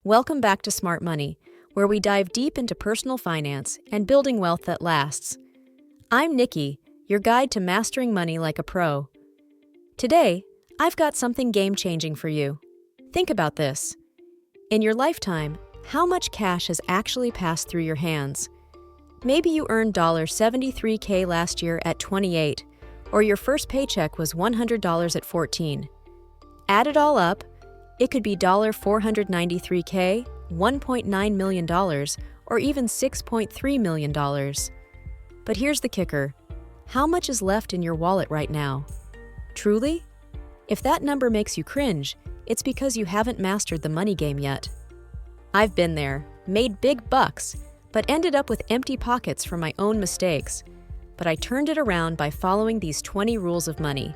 Welcome back to Smart Money, where we dive deep into personal finance and building wealth that lasts. I'm Nikki, your guide to mastering money like a pro. Today, I've got something game-changing for you. Think about this. In your lifetime, how much cash has actually passed through your hands? Maybe you earned $73K last year at 28, or your first paycheck was $100 at 14. Add it all up, it could be $493K, $1.9 million, or even $6.3 million. But here's the kicker. How much is left in your wallet right now? Truly? If that number makes you cringe, it's because you haven't mastered the money game yet. I've been there, made big bucks, but ended up with empty pockets from my own mistakes. But I turned it around by following these 20 rules of money.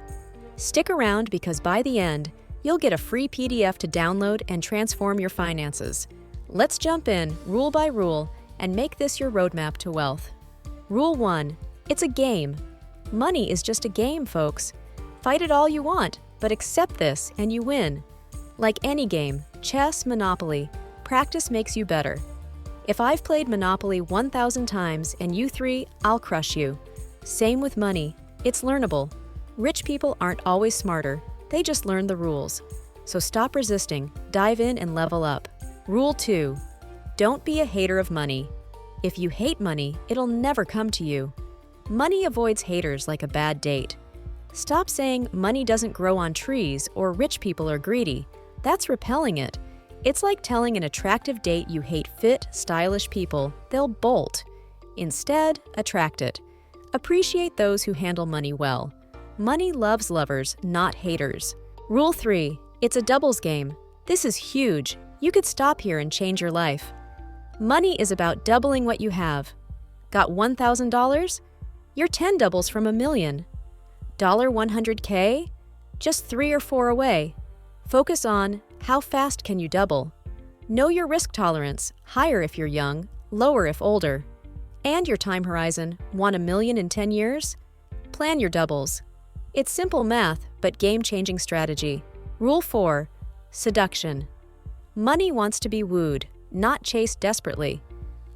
Stick around because by the end, you'll get a free PDF to download and transform your finances. Let's jump in, rule by rule, and make this your roadmap to wealth. Rule 1. It's a game. Money is just a game, folks. Fight it all you want, but accept this and you win. Like any game, chess, Monopoly, practice makes you better. If I've played Monopoly 1,000 times and you 3, I'll crush you. Same with money. It's learnable. Rich people aren't always smarter. They just learn the rules. So stop resisting, dive in and level up. Rule 2. Don't be a hater of money. If you hate money, it'll never come to you. Money avoids haters like a bad date. Stop saying money doesn't grow on trees or rich people are greedy. That's repelling it. It's like telling an attractive date you hate fit, stylish people. They'll bolt. Instead, attract it. Appreciate those who handle money well. Money loves lovers, not haters. Rule 3. It's a doubles game. This is huge. You could stop here and change your life. Money is about doubling what you have. Got $1,000? You're 10 doubles from $1 million. $100K? Just 3 or 4 away. Focus on how fast can you double. Know your risk tolerance, higher if you're young, lower if older. And your time horizon, want $1 million in 10 years? Plan your doubles. It's simple math, but game-changing strategy. Rule 4. Seduction. Money wants to be wooed, not chased desperately.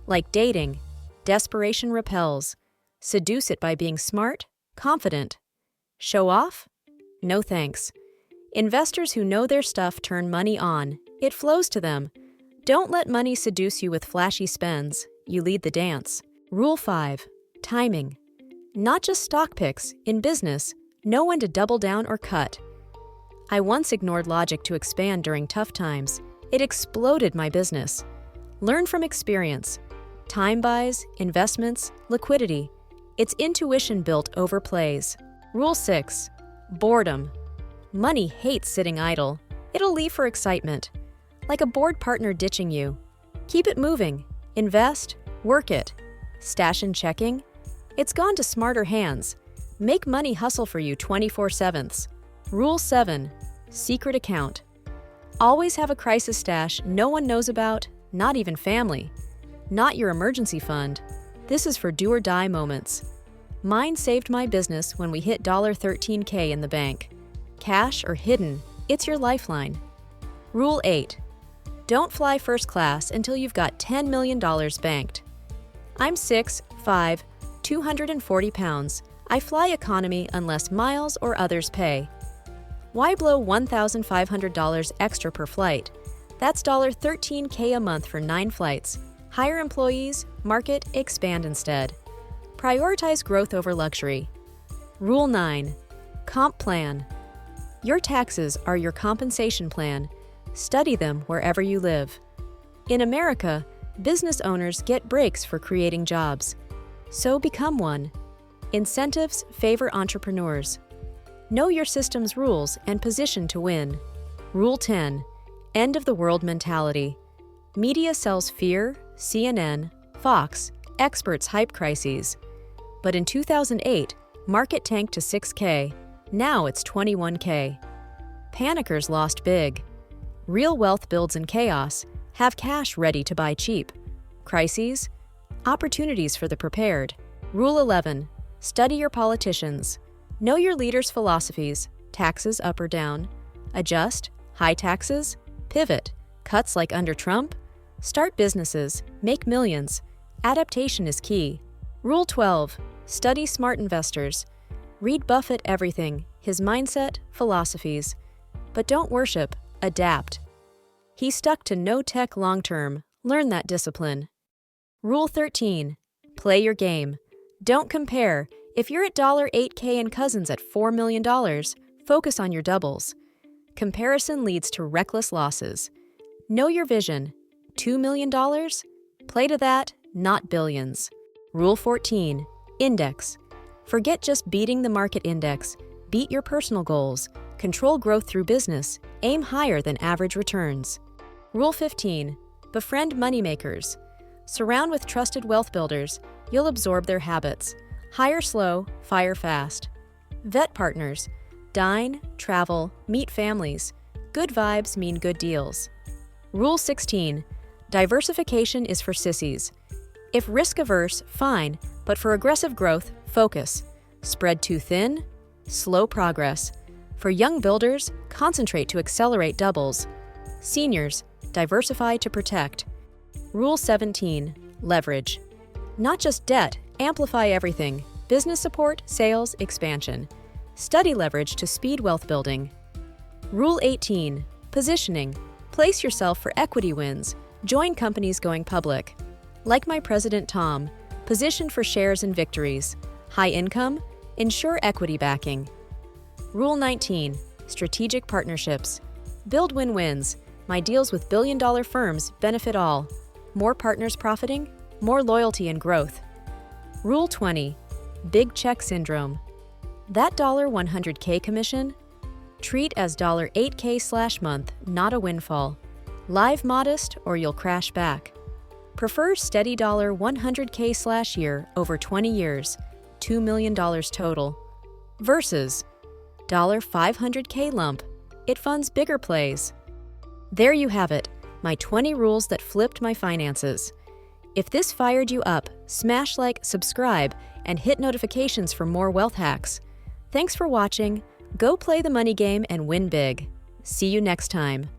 Like dating, desperation repels. Seduce it by being smart, confident. Show off? No thanks. Investors who know their stuff turn money on. It flows to them. Don't let money seduce you with flashy spends. You lead the dance. Rule 5. Timing. Not just stock picks, in business, know when to double down or cut. I once ignored logic to expand during tough times. It exploded my business. Learn from experience. Time buys, investments, liquidity. It's intuition built over plays. Rule 6. Boredom. Money hates sitting idle. It'll leave for excitement. Like a bored partner ditching you. Keep it moving. Invest. Work it. Stash and checking. It's gone to smarter hands. Make money hustle for you 24/7. Rule 7. Secret account. Always have a crisis stash no one knows about, not even family. Not your emergency fund. This is for do-or-die moments. Mine saved my business when we hit $13K in the bank. Cash or hidden, it's your lifeline. Rule 8. Don't fly first class until you've got $10 million banked. I'm 6'5", 240 pounds. I fly economy unless miles or others pay. Why blow $1,500 extra per flight? That's $13K a month for 9 flights. Hire employees, market, expand instead. Prioritize growth over luxury. Rule 9. Comp plan. Your taxes are your compensation plan. Study them wherever you live. In America, business owners get breaks for creating jobs. So become one. Incentives favor entrepreneurs. Know your system's rules and position to win. Rule 10. End of the world mentality. Media sells fear, CNN, Fox, experts hype crises. But in 2008, market tanked to 6K. Now it's 21K. Panickers lost big. Real wealth builds in chaos. Have cash ready to buy cheap. Crises? Opportunities for the prepared. Rule 11. Study your politicians. Know your leaders' philosophies. Taxes up or down. Adjust. High taxes. Pivot. Cuts like under Trump? Start businesses, make millions. Adaptation is key. Rule 12. Study smart investors. Read Buffett everything, his mindset, philosophies. But don't worship, adapt. He stuck to no tech long term. Learn that discipline. Rule 13. Play your game. Don't compare. If you're at $8K and cousins at $4 million, focus on your doubles. Comparison leads to reckless losses. Know your vision. $2 million? Play to that, not billions. Rule 14. Index. Forget just beating the market index. Beat your personal goals. Control growth through business. Aim higher than average returns. Rule 15. Befriend moneymakers. Surround with trusted wealth builders. You'll absorb their habits. Hire slow, fire fast. Vet partners. Dine, travel, meet families. Good vibes mean good deals. Rule 16. Diversification is for sissies. If risk-averse, fine, but for aggressive growth, focus. Spread too thin? Slow progress. For young builders, concentrate to accelerate doubles. Seniors, diversify to protect. Rule 17. Leverage. Not just debt, amplify everything. Business support, sales, expansion. Study leverage to speed wealth building. Rule 18. Positioning. Place yourself for equity wins. Join companies going public. Like my President Tom, position for shares and victories. High income, ensure equity backing. Rule 19. Strategic partnerships. Build win-wins. My deals with billion-dollar firms benefit all. More partners profiting, more loyalty and growth. Rule 20. Big check syndrome. That $100K commission? Treat as $8K/month, not a windfall. Live modest or you'll crash back. Prefer steady $100K/year over 20 years, $2 million total. Versus $500K lump. It funds bigger plays. There you have it, my 20 rules that flipped my finances. If this fired you up, smash like, subscribe, and hit notifications for more wealth hacks. Thanks for watching. Go play the money game and win big. See you next time.